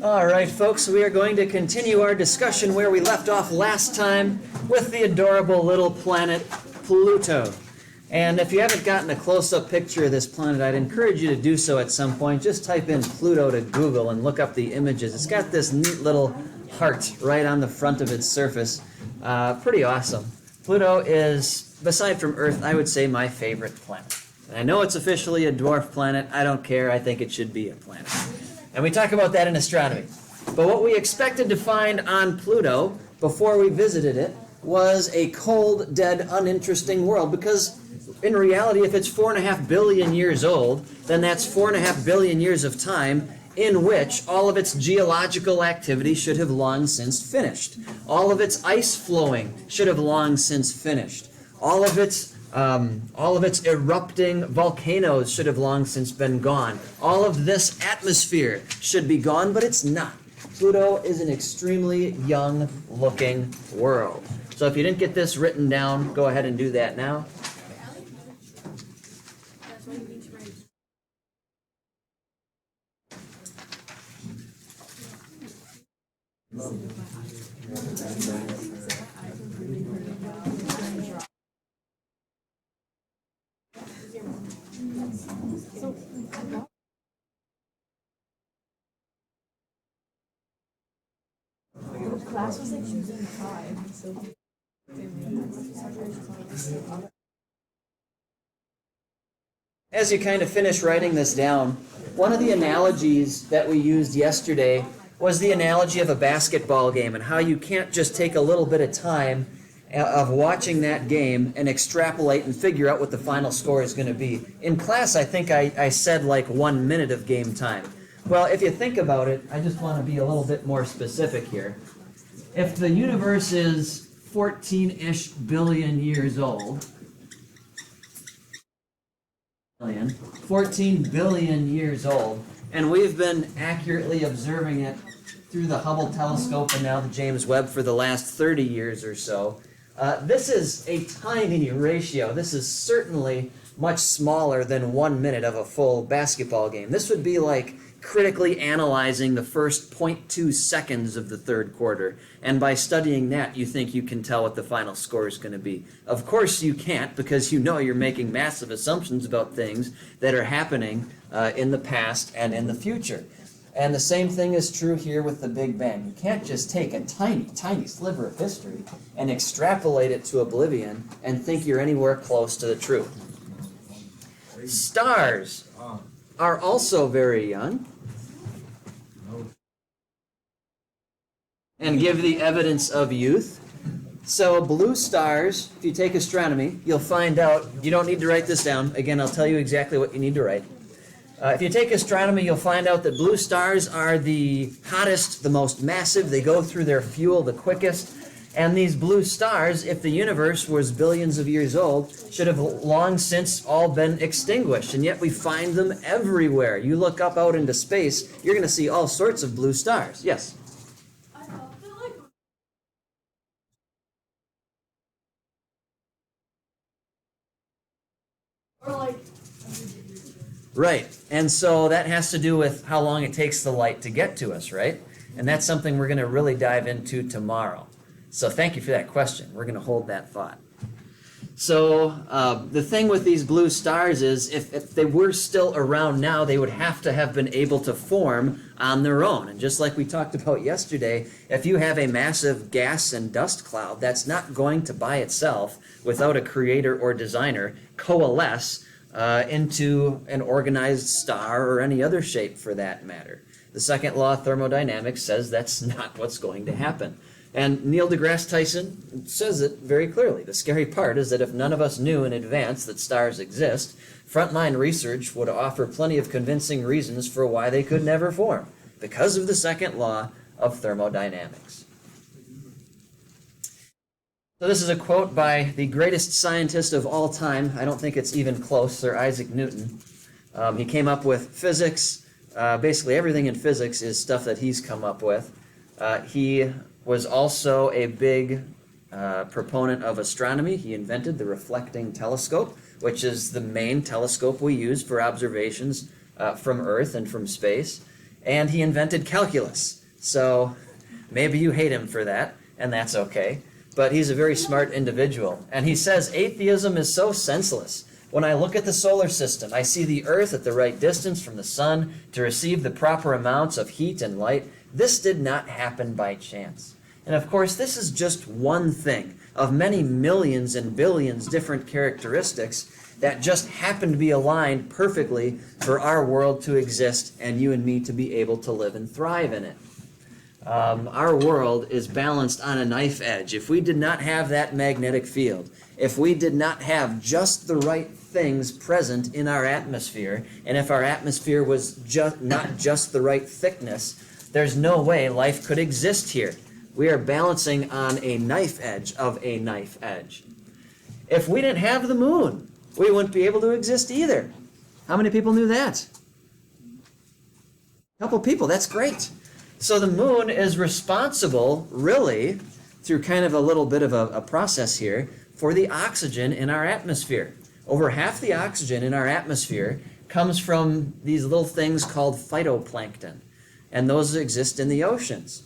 All right, folks, we are going to continue our discussion where we left off last time with the adorable little planet Pluto. And if you haven't gotten a close-up picture of this planet, I'd encourage you to do so at some point. Just type in Pluto to Google and look up the images. It's got this neat little heart right on the front of its surface. Pretty awesome. Pluto is, aside from Earth, I would say my favorite planet. And I know it's officially a dwarf planet. I don't care. I think it should be a planet. And we talk about that in astronomy. But what we expected to find on Pluto before we visited it was a cold, dead, uninteresting world, because in reality, if it's 4.5 billion years old, then that's 4.5 billion years of time in which all of its geological activity should have long since finished. All of its ice flowing should have long since finished. All of its erupting volcanoes should have long since been gone. All of this atmosphere should be gone, but it's not. Pluto is an extremely young-looking world. So if you didn't get this written down, go ahead and do that now. Class was like choosing time, so as you kind of finish writing this down, one of the analogies that we used yesterday was the analogy of a basketball game and how you can't just take a little bit of time of watching that game and extrapolate and figure out what the final score is going to be. In class, I think I said like 1 minute of game time. Well, if you think about it, I just want to be a little bit more specific here. If the universe is 14-ish billion years old, 14 billion years old, and we've been accurately observing it through the Hubble telescope and now the James Webb for the last 30 years or so, this is a tiny ratio. This is certainly much smaller than 1 minute of a full basketball game. This would be like critically analyzing the first 0.2 seconds of the third quarter. And by studying that, you think you can tell what the final score is going to be. Of course you can't, because you know you're making massive assumptions about things that are happening in the past and in the future. And the same thing is true here with the Big Bang. You can't just take a tiny, tiny sliver of history and extrapolate it to oblivion and think you're anywhere close to the truth. Stars are also very young and give the evidence of youth. So blue stars, if you take astronomy, you'll find out, you don't need to write this down. Again, I'll tell you exactly what you need to write. If you take astronomy, you'll find out that blue stars are the hottest, the most massive. They go through their fuel the quickest. And these blue stars, if the universe was billions of years old, should have long since all been extinguished. And yet we find them everywhere. You look up out into space, you're going to see all sorts of blue stars. Yes? Right. And so that has to do with how long it takes the light to get to us, right? And that's something we're going to really dive into tomorrow. So thank you for that question. We're going to hold that thought. So the thing with these blue stars is if they were still around now, they would have to have been able to form on their own. And just like we talked about yesterday, if you have a massive gas and dust cloud, that's not going to by itself, without a creator or designer, coalesce into an organized star or any other shape for that matter. The second law of thermodynamics says that's not what's going to happen. And Neil deGrasse Tyson says it very clearly. The scary part is that if none of us knew in advance that stars exist, frontline research would offer plenty of convincing reasons for why they could never form, because of the second law of thermodynamics. So this is a quote by the greatest scientist of all time. I don't think it's even close, Sir Isaac Newton. He came up with physics. Basically everything in physics is stuff that he's come up with. He was also a big proponent of astronomy. He invented the reflecting telescope, which is the main telescope we use for observations from Earth and from space. and he invented calculus. So maybe you hate him for that, and that's okay. But he's a very smart individual. And he says, atheism is so senseless. When I look at the solar system, I see the Earth at the right distance from the sun to receive the proper amounts of heat and light. This did not happen by chance. And of course, this is just one thing of many millions and billions different characteristics that just happen to be aligned perfectly for our world to exist and you and me to be able to live and thrive in it. Our world is balanced on a knife edge. If we did not have that magnetic field, if we did not have just the right things present in our atmosphere, and if our atmosphere was not just the right thickness, there's no way life could exist here. We are balancing on a knife edge of a knife edge. If we didn't have the moon, we wouldn't be able to exist either. How many people knew that? A couple people, that's great. So the moon is responsible, really, through kind of a little bit of a process here, for the oxygen in our atmosphere. Over half the oxygen in our atmosphere comes from these little things called phytoplankton, and those exist in the oceans.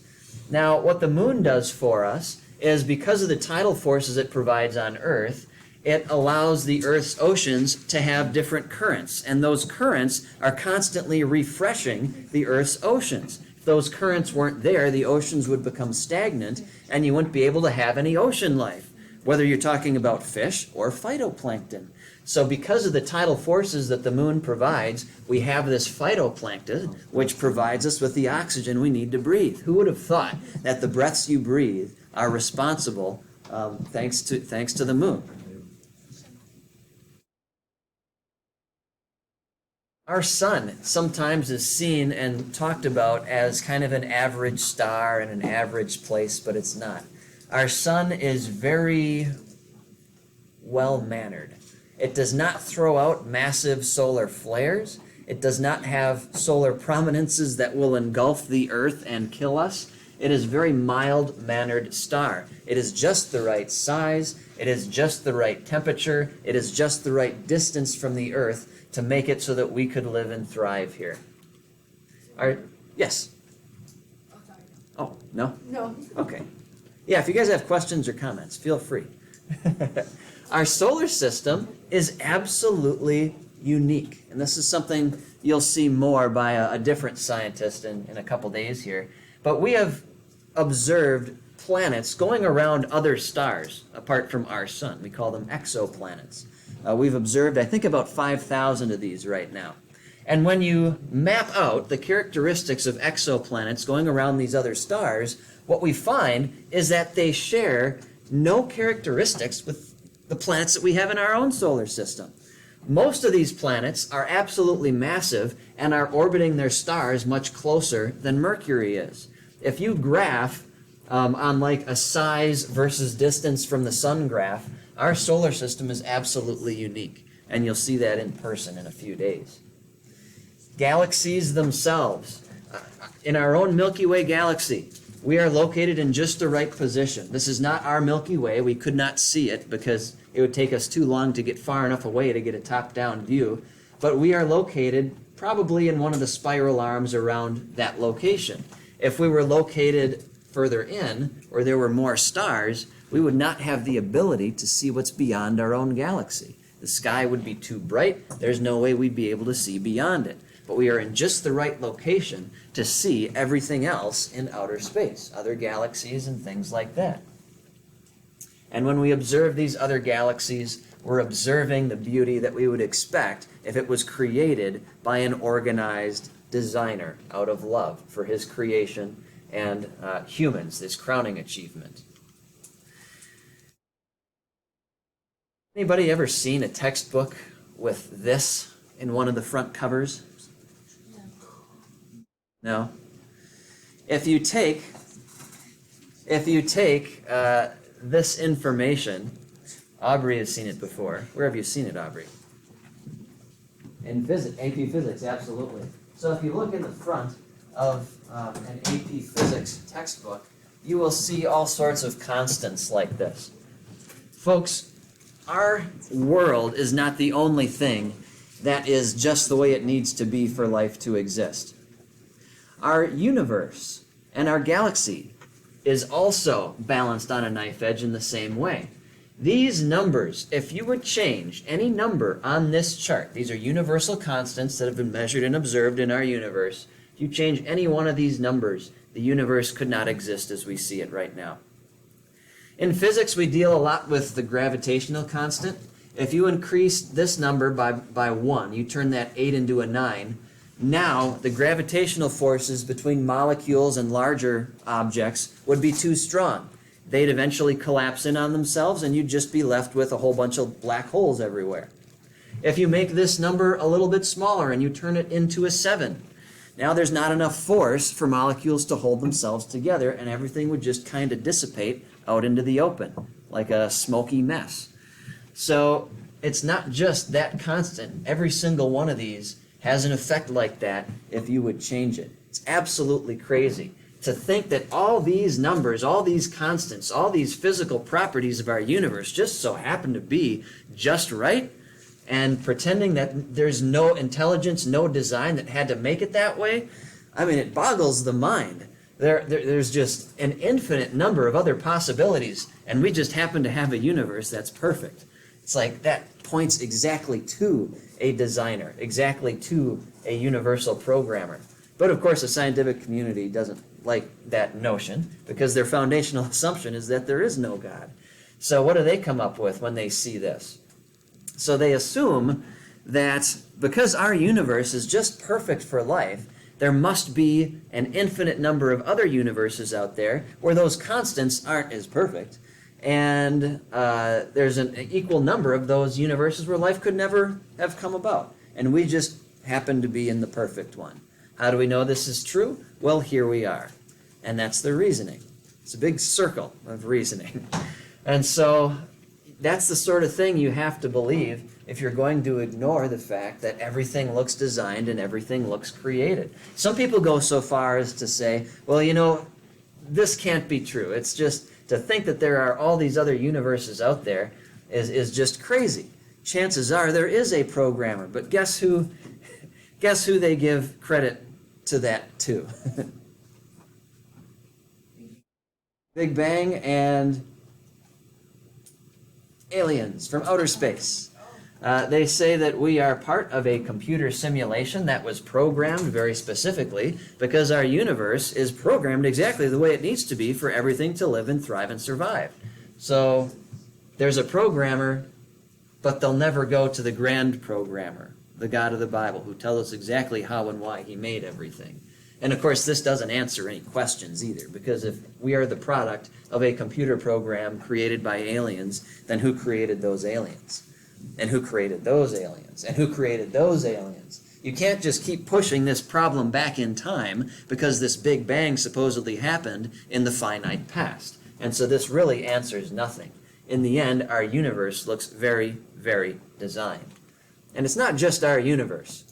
Now, what the moon does for us is, because of the tidal forces it provides on Earth, it allows the Earth's oceans to have different currents, and those currents are constantly refreshing the Earth's oceans. If those currents weren't there, the oceans would become stagnant, and you wouldn't be able to have any ocean life, whether you're talking about fish or phytoplankton. So because of the tidal forces that the moon provides, we have this phytoplankton, which provides us with the oxygen we need to breathe. Who would have thought that the breaths you breathe are responsible thanks to the moon? Our sun sometimes is seen and talked about as kind of an average star in an average place, but it's not. Our sun is very well-mannered. It does not throw out massive solar flares. It does not have solar prominences that will engulf the Earth and kill us. It is a very mild-mannered star. It is just the right size. It is just the right temperature. It is just the right distance from the Earth to make it so that we could live and thrive here. Yes? Oh, no? No. Okay. Yeah, if you guys have questions or comments, feel free. Our solar system is absolutely unique. And this is something you'll see more by a different scientist in a couple days here. But we have observed planets going around other stars apart from our sun. We call them exoplanets. We've observed, I think, about 5,000 of these right now. And when you map out the characteristics of exoplanets going around these other stars, what we find is that they share no characteristics with the planets that we have in our own solar system. Most of these planets are absolutely massive and are orbiting their stars much closer than Mercury is. If you graph on like a size versus distance from the sun graph, our solar system is absolutely unique, and you'll see that in person in a few days. Galaxies themselves. In our own Milky Way galaxy, we are located in just the right position. This is not our Milky Way. We could not see it because it would take us too long to get far enough away to get a top-down view. But we are located probably in one of the spiral arms around that location. If we were located further in, or there were more stars, we would not have the ability to see what's beyond our own galaxy. The sky would be too bright. There's no way we'd be able to see beyond it. But we are in just the right location to see everything else in outer space, other galaxies and things like that. And when we observe these other galaxies, we're observing the beauty that we would expect if it was created by an organized designer out of love for his creation and humans, this crowning achievement. Anybody ever seen a textbook with this in one of the front covers? No? If you take this information, Aubrey has seen it before. Where have you seen it, Aubrey? In physics, AP Physics, absolutely. So if you look in the front of an AP Physics textbook, you will see all sorts of constants like this. Folks, our world is not the only thing that is just the way it needs to be for life to exist. Our universe and our galaxy is also balanced on a knife edge in the same way. These numbers, if you would change any number on this chart, these are universal constants that have been measured and observed in our universe. If you change any one of these numbers, the universe could not exist as we see it right now. In physics, we deal a lot with the gravitational constant. If you increase this number by 1, you turn that 8 into a 9, now the gravitational forces between molecules and larger objects would be too strong. They'd eventually collapse in on themselves, and you'd just be left with a whole bunch of black holes everywhere. If you make this number a little bit smaller and you turn it into a 7, now there's not enough force for molecules to hold themselves together, and everything would just kind of dissipate out into the open, like a smoky mess. So it's not just that constant. Every single one of these has an effect like that if you would change it. It's absolutely crazy to think that all these numbers, all these constants, all these physical properties of our universe just so happen to be just right, and pretending that there's no intelligence, no design that had to make it that way. I mean, it boggles the mind. There's just an infinite number of other possibilities, and we just happen to have a universe that's perfect. It's like that points exactly to a designer, exactly to a universal programmer. But of course, the scientific community doesn't like that notion because their foundational assumption is that there is no God. So what do they come up with when they see this? So they assume that because our universe is just perfect for life, there must be an infinite number of other universes out there where those constants aren't as perfect. And there's an equal number of those universes where life could never have come about. And we just happen to be in the perfect one. How do we know this is true? Well, here we are. And that's the reasoning. It's a big circle of reasoning. And so that's the sort of thing you have to believe if you're going to ignore the fact that everything looks designed and everything looks created. Some people go so far as to say, well, you know, this can't be true. It's just to think that there are all these other universes out there is just crazy. Chances are there is a programmer, but guess who they give credit to that to? Big Bang and aliens from outer space. They say that we are part of a computer simulation that was programmed very specifically because our universe is programmed exactly the way it needs to be for everything to live and thrive and survive. So there's a programmer, but they'll never go to the grand programmer, the God of the Bible, who tells us exactly how and why he made everything. And of course, this doesn't answer any questions either, because if we are the product of a computer program created by aliens, then who created those aliens? And who created those aliens? And who created those aliens? You can't just keep pushing this problem back in time because this Big Bang supposedly happened in the finite past. And so this really answers nothing. In the end, our universe looks very, very designed. And it's not just our universe.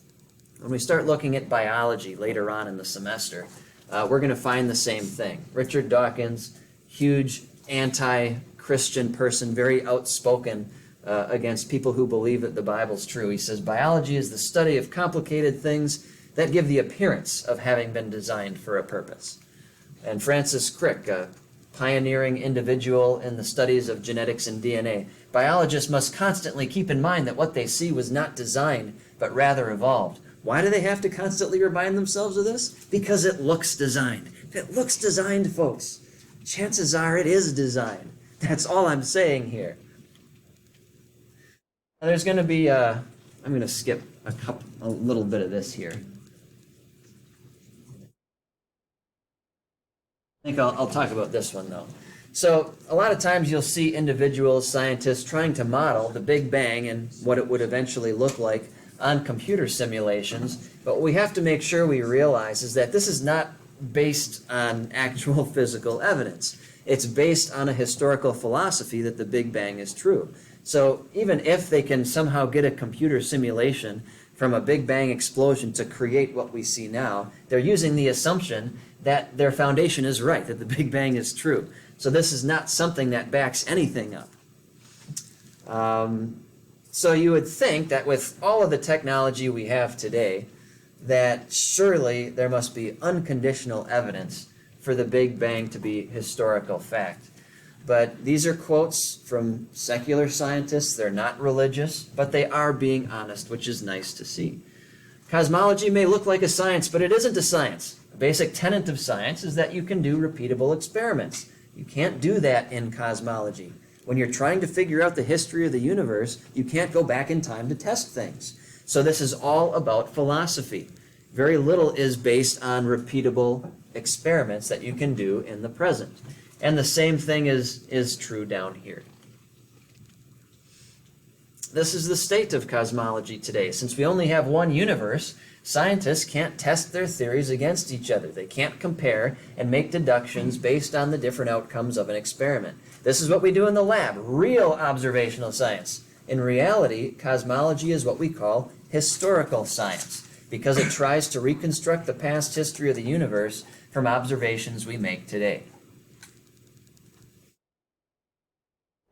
When we start looking at biology later on in the semester, we're going to find the same thing. Richard Dawkins, huge anti-Christian person, very outspoken against people who believe that the Bible's true. He says, biology is the study of complicated things that give the appearance of having been designed for a purpose. And Francis Crick, a pioneering individual in the studies of genetics and DNA, biologists must constantly keep in mind that what they see was not designed, but rather evolved. Why do they have to constantly remind themselves of this? Because it looks designed. If it looks designed, folks, chances are it is designed. That's all I'm saying here. Now, there's going to be, I'm going to skip a little bit of this here. I think I'll talk about this one, though. So a lot of times you'll see individuals, scientists, trying to model the Big Bang and what it would eventually look like on computer simulations. But what we have to make sure we realize is that this is not based on actual physical evidence. It's based on a historical philosophy that the Big Bang is true. So even if they can somehow get a computer simulation from a Big Bang explosion to create what we see now, they're using the assumption that their foundation is right, that the Big Bang is true. So this is not something that backs anything up. So you would think that with all of the technology we have today, that surely there must be unconditional evidence for the Big Bang to be historical fact. But these are quotes from secular scientists. They're not religious, but they are being honest, which is nice to see. Cosmology may look like a science, but it isn't a science. A basic tenet of science is that you can do repeatable experiments. You can't do that in cosmology. When you're trying to figure out the history of the universe, you can't go back in time to test things. So this is all about philosophy. Very little is based on repeatable experiments that you can do in the present. And the same thing is true down here. This is the state of cosmology today. Since we only have one universe, scientists can't test their theories against each other. They can't compare and make deductions based on the different outcomes of an experiment. This is what we do in the lab, real observational science. In reality, cosmology is what we call historical science, because it tries to reconstruct the past history of the universe from observations we make today.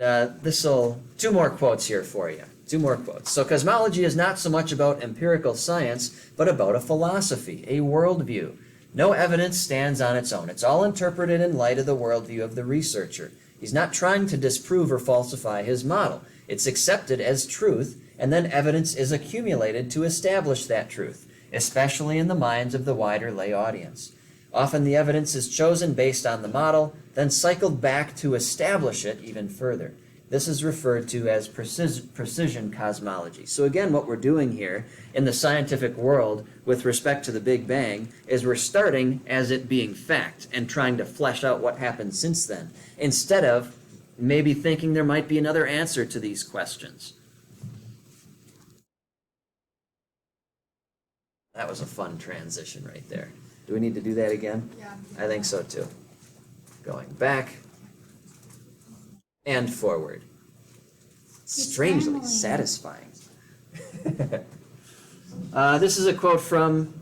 Two more quotes here for you. Two more quotes. So cosmology is not so much about empirical science, but about a philosophy, a worldview. No evidence stands on its own. It's all interpreted in light of the worldview of the researcher. He's not trying to disprove or falsify his model. It's accepted as truth, and then evidence is accumulated to establish that truth, especially in the minds of the wider lay audience. Often the evidence is chosen based on the model, then cycled back to establish it even further. This is referred to as precision cosmology. So again, what we're doing here in the scientific world with respect to the Big Bang is we're starting as it being fact and trying to flesh out what happened since then, instead of maybe thinking there might be another answer to these questions. That was a fun transition right there. Do we need to do that again? Yeah. I think so too. Going back and forward. Strangely satisfying. This is a quote from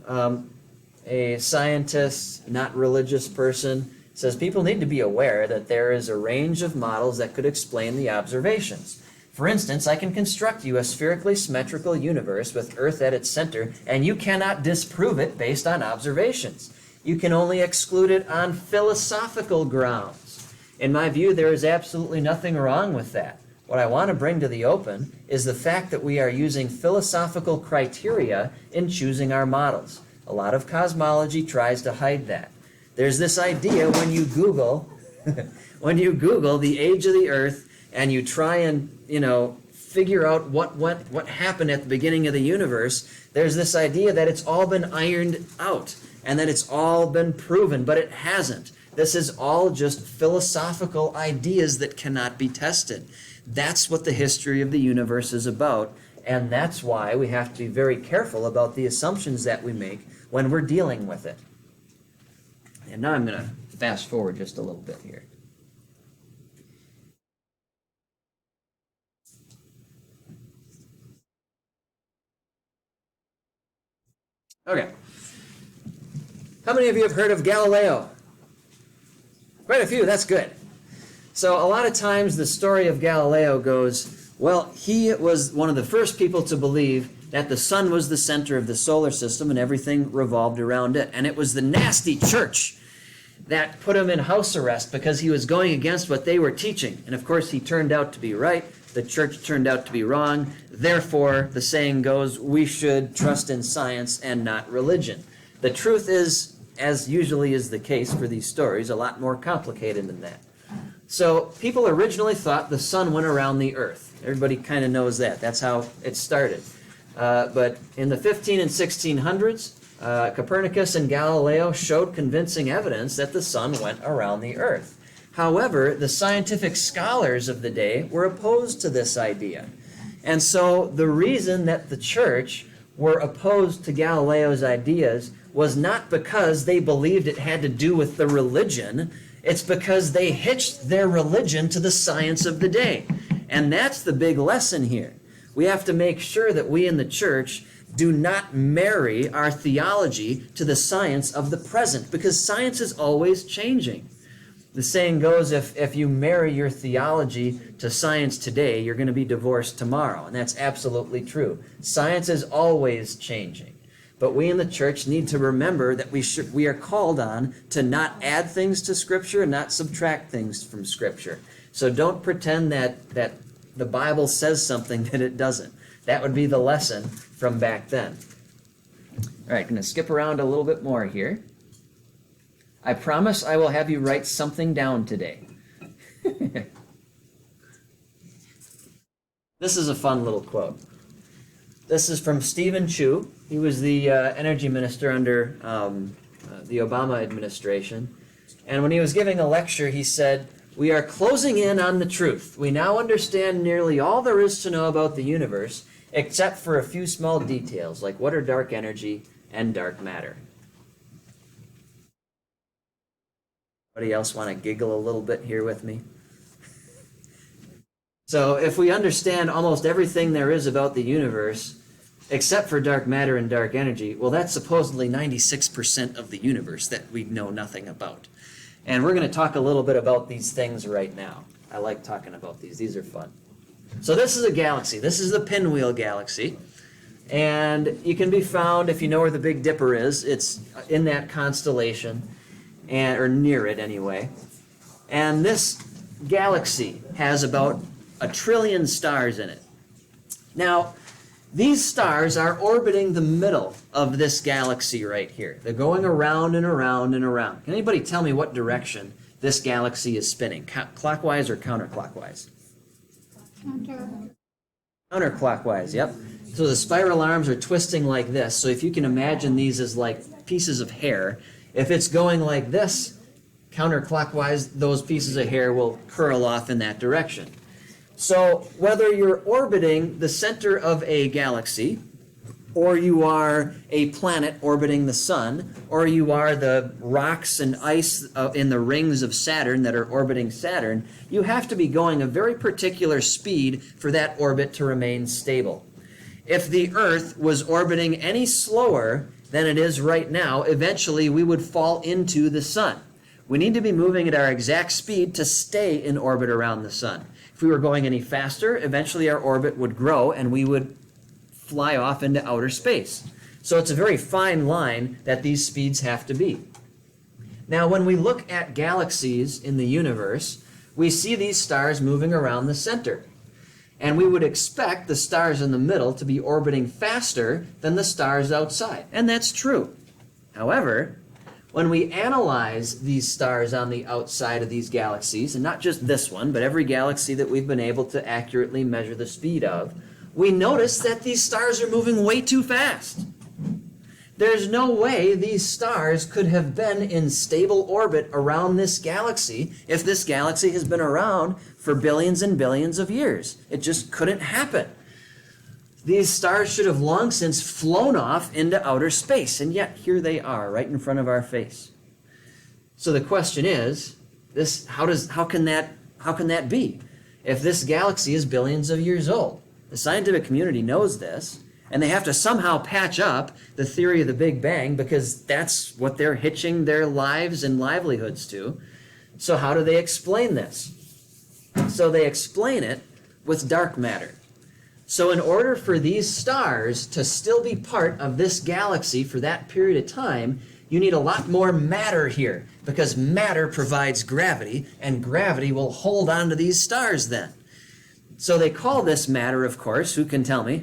a scientist, not religious person. It says, people need to be aware that there is a range of models that could explain the observations. For instance, I can construct you a spherically symmetrical universe with Earth at its center, and you cannot disprove it based on observations. You can only exclude it on philosophical grounds. In my view, there is absolutely nothing wrong with that. What I want to bring to the open is the fact that we are using philosophical criteria in choosing our models. A lot of cosmology tries to hide that. There's this idea when you Google, the age of the Earth, and you try and, figure out what happened at the beginning of the universe, there's this idea that it's all been ironed out and that it's all been proven, but it hasn't. This is all just philosophical ideas that cannot be tested. That's what the history of the universe is about, and that's why we have to be very careful about the assumptions that we make when we're dealing with it. And now I'm going to fast forward just a little bit here. Okay. How many of you have heard of Galileo? Quite a few, that's good. So a lot of times the story of Galileo goes, well, he was one of the first people to believe that the sun was the center of the solar system and everything revolved around it. And it was the nasty church that put him in house arrest because he was going against what they were teaching. And of course, he turned out to be right. The church turned out to be wrong. Therefore, the saying goes, we should trust in science and not religion. The truth is, as usually is the case for these stories, a lot more complicated than that. So people originally thought the sun went around the earth. Everybody kind of knows that. That's how it started. But in the 15 and 1600s, Copernicus and Galileo showed convincing evidence that the sun went around the earth. However, the scientific scholars of the day were opposed to this idea. And so the reason that the church were opposed to Galileo's ideas was not because they believed it had to do with the religion. It's because they hitched their religion to the science of the day. And that's the big lesson here. We have to make sure that we in the church do not marry our theology to the science of the present, because science is always changing. The saying goes, if you marry your theology to science today, you're going to be divorced tomorrow. And that's absolutely true. Science is always changing. But we in the church need to remember that we are called on to not add things to Scripture and not subtract things from Scripture. So don't pretend that the Bible says something that it doesn't. That would be the lesson from back then. All right, going to skip around a little bit more here. I promise I will have you write something down today. This is a fun little quote. This is from Stephen Chu. He was the energy minister under the Obama administration. And when he was giving a lecture, he said, "We are closing in on the truth. We now understand nearly all there is to know about the universe, except for a few small details, like what are dark energy and dark matter." Anybody else want to giggle a little bit here with me? So if we understand almost everything there is about the universe, except for dark matter and dark energy, well, that's supposedly 96% of the universe that we know nothing about. And we're going to talk a little bit about these things right now. I like talking about these. These are fun. So this is a galaxy. This is the Pinwheel Galaxy. And you can be found, if you know where the Big Dipper is, it's in that constellation, or near it anyway. And this galaxy has about 1 trillion stars in it. Now, these stars are orbiting the middle of this galaxy right here. They're going around and around and around. Can anybody tell me what direction this galaxy is spinning? Clockwise or counterclockwise? Counterclockwise, yep. So the spiral arms are twisting like this. So if you can imagine these as like pieces of hair, if it's going like this, counterclockwise, those pieces of hair will curl off in that direction. So whether you're orbiting the center of a galaxy, or you are a planet orbiting the sun, or you are the rocks and ice in the rings of Saturn that are orbiting Saturn, you have to be going a very particular speed for that orbit to remain stable. If the Earth was orbiting any slower than it is right now, eventually we would fall into the sun. We need to be moving at our exact speed to stay in orbit around the sun. If we were going any faster, eventually our orbit would grow and we would fly off into outer space. So it's a very fine line that these speeds have to be. Now, when we look at galaxies in the universe, we see these stars moving around the center. And we would expect the stars in the middle to be orbiting faster than the stars outside. And that's true. However, when we analyze these stars on the outside of these galaxies, and not just this one, but every galaxy that we've been able to accurately measure the speed of, we notice that these stars are moving way too fast. There's no way these stars could have been in stable orbit around this galaxy if this galaxy has been around for billions and billions of years. It just couldn't happen. These stars should have long since flown off into outer space, and yet here they are, right in front of our face. So the question is, how can that be? If this galaxy is billions of years old, the scientific community knows this, and they have to somehow patch up the theory of the Big Bang because that's what they're hitching their lives and livelihoods to. So how do they explain this? So they explain it with dark matter. So in order for these stars to still be part of this galaxy for that period of time, you need a lot more matter here, because matter provides gravity, and gravity will hold on to these stars then. So they call this matter, of course, who can tell me?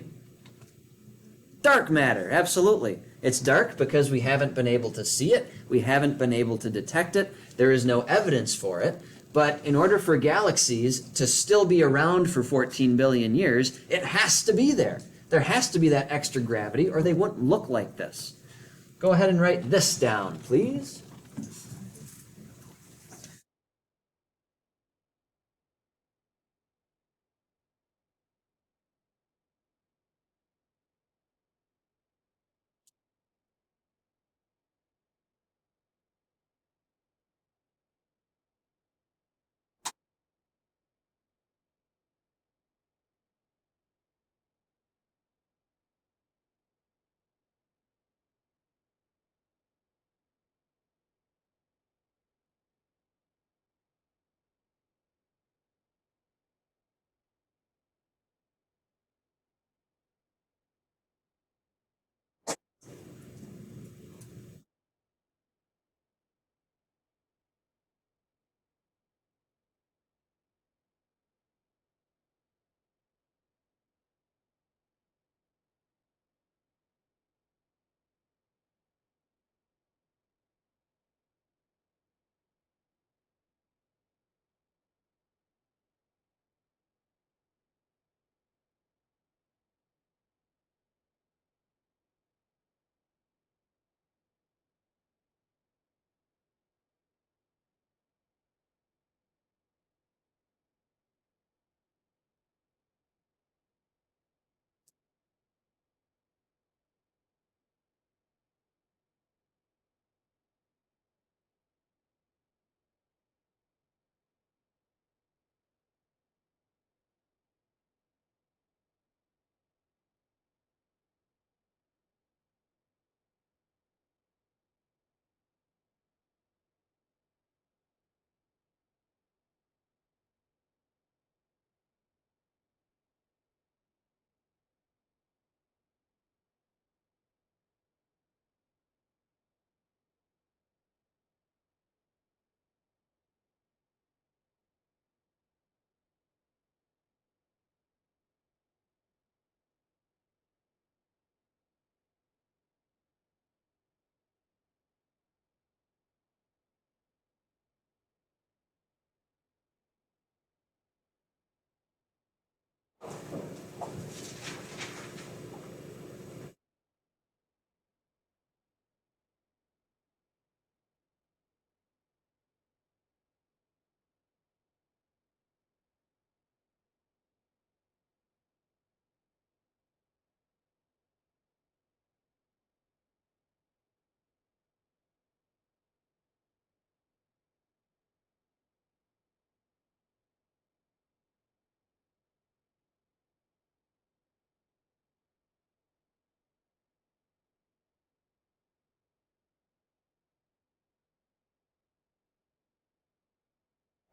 Dark matter, absolutely. It's dark because we haven't been able to see it, we haven't been able to detect it, there is no evidence for it. But in order for galaxies to still be around for 14 billion years, it has to be there. There has to be that extra gravity, or they wouldn't look like this. Go ahead and write this down, please.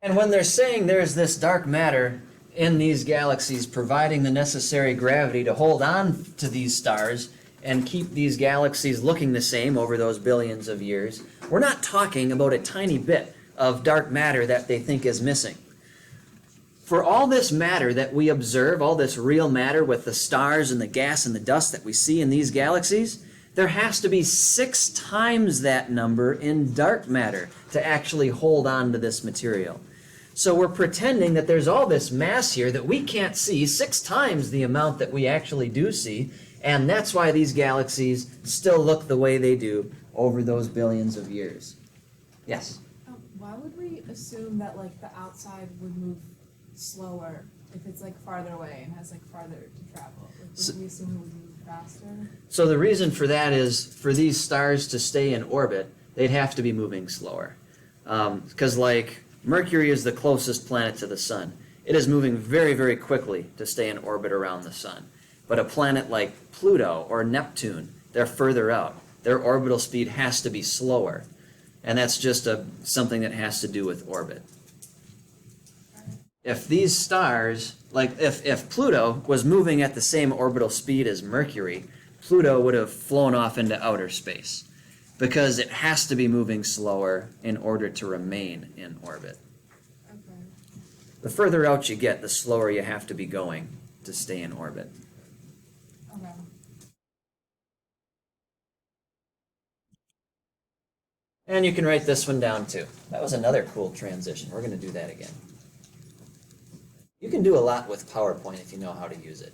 And when they're saying there's this dark matter in these galaxies providing the necessary gravity to hold on to these stars and keep these galaxies looking the same over those billions of years, we're not talking about a tiny bit of dark matter that they think is missing. For all this matter that we observe, all this real matter with the stars and the gas and the dust that we see in these galaxies, there has to be 6 times that number in dark matter to actually hold on to this material. So we're pretending that there's all this mass here that we can't see, 6 times the amount that we actually do see, and that's why these galaxies still look the way they do over those billions of years. Yes? Why would we assume that like the outside would move slower if it's like farther away and has like farther to travel? Like, would we assume it would move faster? So the reason for that is for these stars to stay in orbit, they'd have to be moving slower. Because like Mercury is the closest planet to the sun. It is moving very, very quickly to stay in orbit around the sun. But a planet like Pluto or Neptune, they're further out. Their orbital speed has to be slower. And that's just something that has to do with orbit. If these stars, like if Pluto was moving at the same orbital speed as Mercury, Pluto would have flown off into outer space because it has to be moving slower in order to remain in orbit. Okay. The further out you get, the slower you have to be going to stay in orbit. Okay. And you can write this one down too. That was another cool transition. We're going to do that again. You can do a lot with PowerPoint if you know how to use it.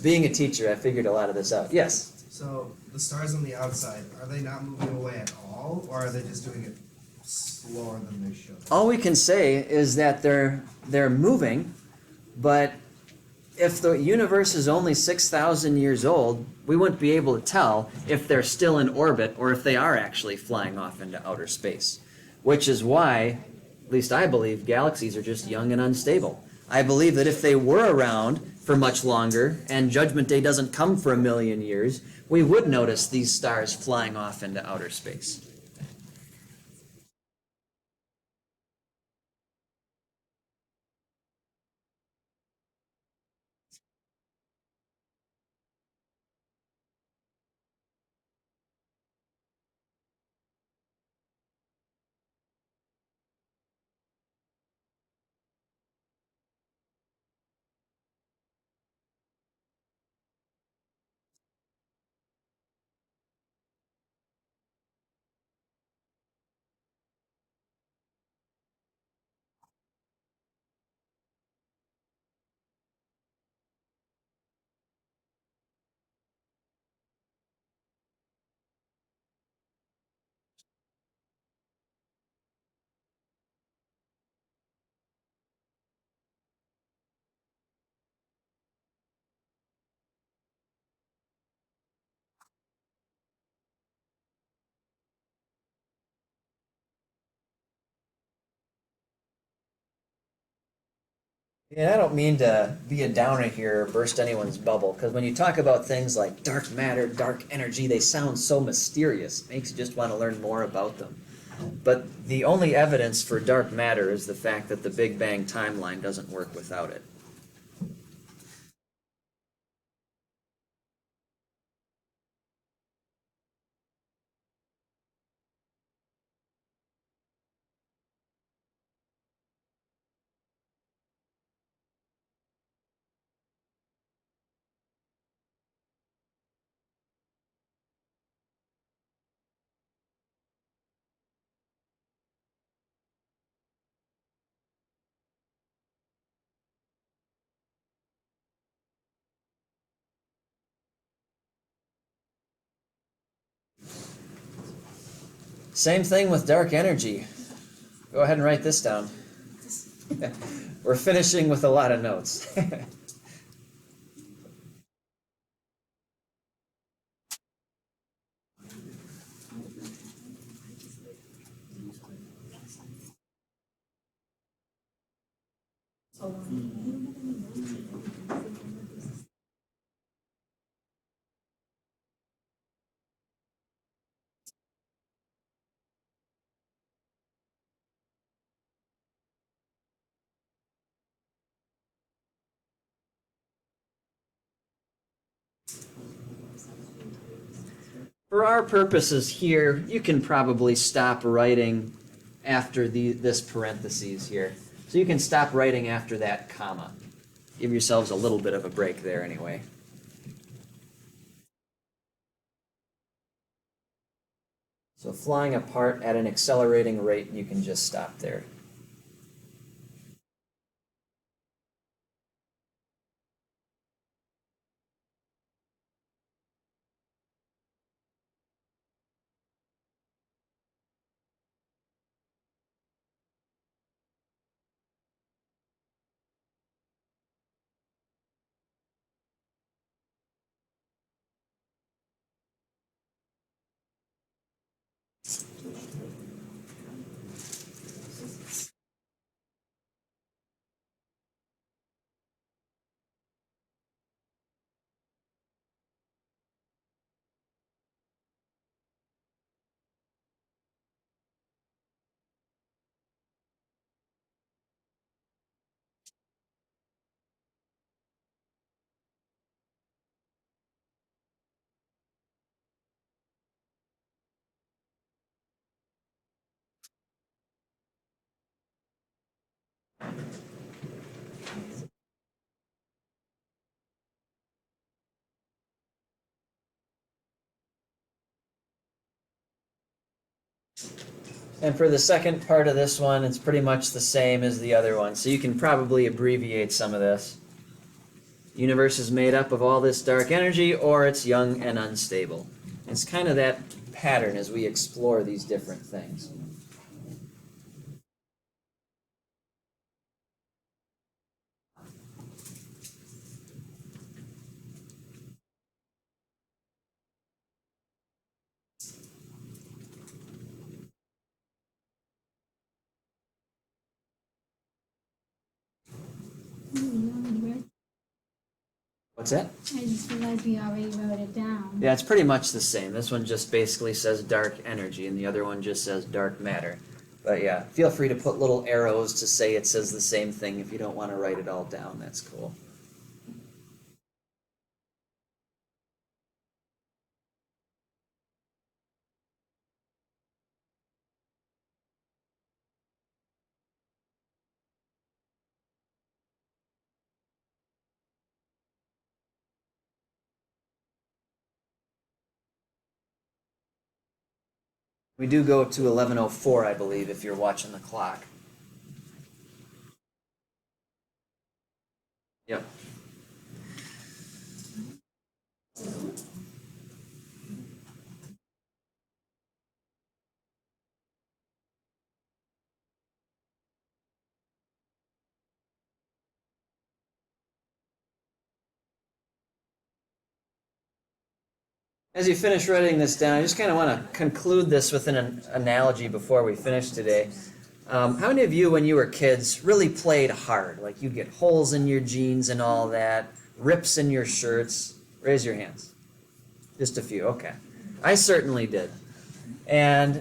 Being a teacher, I figured a lot of this out. Yes? So the stars on the outside, are they not moving away at all, or are they just doing it slower than they should? All we can say is that they're moving, but if the universe is only 6,000 years old, we wouldn't be able to tell if they're still in orbit or if they are actually flying off into outer space. Which is why, at least I believe, galaxies are just young and unstable. I believe that if they were around for much longer and Judgment Day doesn't come for 1,000,000 years, we would notice these stars flying off into outer space. And I don't mean to be a downer here or burst anyone's bubble, because when you talk about things like dark matter, dark energy, they sound so mysterious. It makes you just want to learn more about them. But the only evidence for dark matter is the fact that the Big Bang timeline doesn't work without it. Same thing with dark energy. Go ahead and write this down. We're finishing with a lot of notes. So long. For our purposes here, you can probably stop writing after this parentheses here. So you can stop writing after that comma. Give yourselves a little bit of a break there anyway. So flying apart at an accelerating rate, you can just stop there. And for the second part of this one, it's pretty much the same as the other one, so you can probably abbreviate some of this. The universe is made up of all this dark energy, or it's young and unstable. It's kind of that pattern as we explore these different things. What's that? I just realized we already wrote it down. Yeah, it's pretty much the same. This one just basically says dark energy, and the other one just says dark matter. But yeah, feel free to put little arrows to say it says the same thing if you don't want to write it all down. That's cool. We do go to 11:04, I believe, if you're watching the clock. Yep. As you finish writing this down, I just kind of want to conclude this with an analogy before we finish today. How many of you, when you were kids, really played hard? Like you'd get holes in your jeans and all that, rips in your shirts? Raise your hands. Just a few, okay. I certainly did. And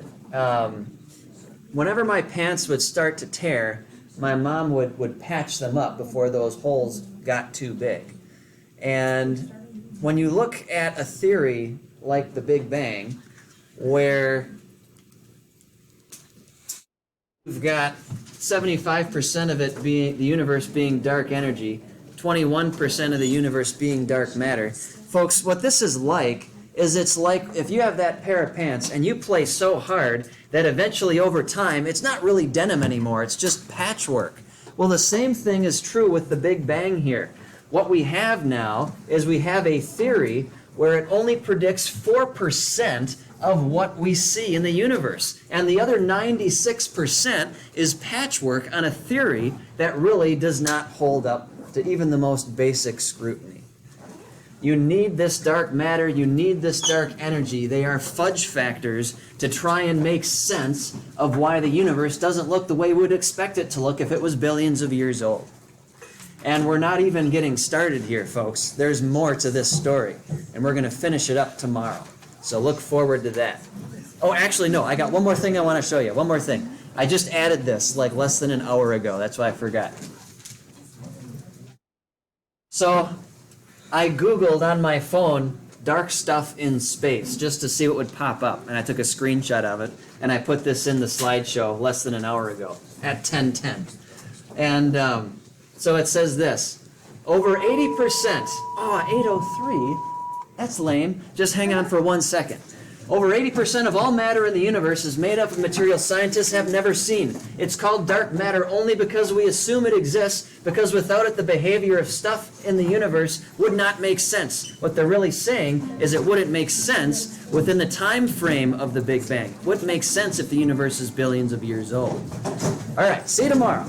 whenever my pants would start to tear, my mom would patch them up before those holes got too big. And when you look at a theory like the Big Bang, where you've got 75% of it being the universe being dark energy, 21% of the universe being dark matter, folks, what this is like is it's like if you have that pair of pants and you play so hard that eventually over time it's not really denim anymore, it's just patchwork. Well, the same thing is true with the Big Bang here. What we have now is we have a theory where it only predicts 4% of what we see in the universe. And the other 96% is patchwork on a theory that really does not hold up to even the most basic scrutiny. You need this dark matter, you need this dark energy. They are fudge factors to try and make sense of why the universe doesn't look the way we would expect it to look if it was billions of years old. And we're not even getting started here, folks. There's more to this story, and we're going to finish it up tomorrow. So look forward to that. Oh, actually, no, I got one more thing I want to show you. One more thing. I just added this like less than an hour ago. That's why I forgot. So I Googled on my phone dark stuff in space just to see what would pop up. And I took a screenshot of it, and I put this in the slideshow less than an hour ago at 10:10. And so it says this. Over 80%, 803, that's lame. Just hang on for 1 second. Over 80% of all matter in the universe is made up of material scientists have never seen. It's called dark matter only because we assume it exists, because without it the behavior of stuff in the universe would not make sense. What they're really saying is it wouldn't make sense within the time frame of the Big Bang. It wouldn't make sense if the universe is billions of years old. All right, see you tomorrow.